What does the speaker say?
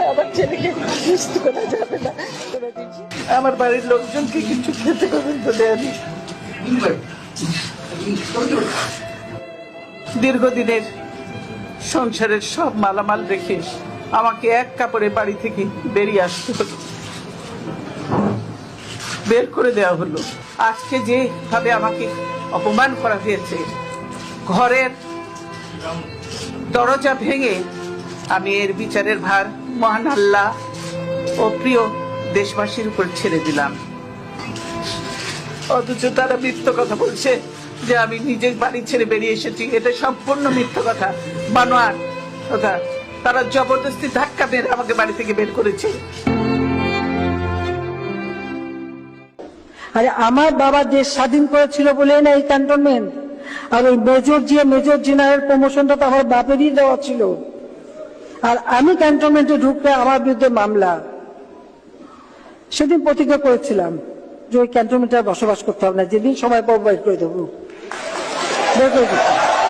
আমার ছেলেকে সুস্থ করা যাবে না। আমার বাড়ির লোকজনকে কিছু খেতে পর্যন্ত দেয়নি। দীর্ঘদিনের সংসারের সব মালামাল রেখে আমাকে এক কাপড়ে বাড়ি থেকে বেরিয়ে আসতে হলো, বের করে দেওয়া হলো। আজকে যেভাবে আমাকে অপমান করা হয়েছে, ঘরের দরজা ভেঙে আমি এর বিচারের ভার মহান আল্লাহ ও প্রিয় দেশবাসীর উপর ছেড়ে দিলাম। অথচ তারা মিথ্যা কথা বলছে যে আমি নিজের বাড়ি ছেড়ে বেরিয়ে এসেছি। এটা সম্পূর্ণ মিথ্যা কথা, বানোয়াট কথা। তারা জবরদস্তি ধাক্কা মেরে আমাকে বাড়ি থেকে বের করেছে। আরে আমার বাবা দেশ স্বাধীন করেছিল বলে না এই ক্যান্টনমেন্ট। আর ওই মেজর জেনারেল প্রমোশনটা তো আমার বাপেরই দেওয়া ছিল। আর আমি ক্যান্টনমেন্টে ঢুকলে আমার বিরুদ্ধে মামলা। সেদিন প্রতিজ্ঞা করেছিলাম যে ওই ক্যান্টনমেন্টে বসবাস করতে হবে না, যেদিন সময় পাবো বের করে দেবো।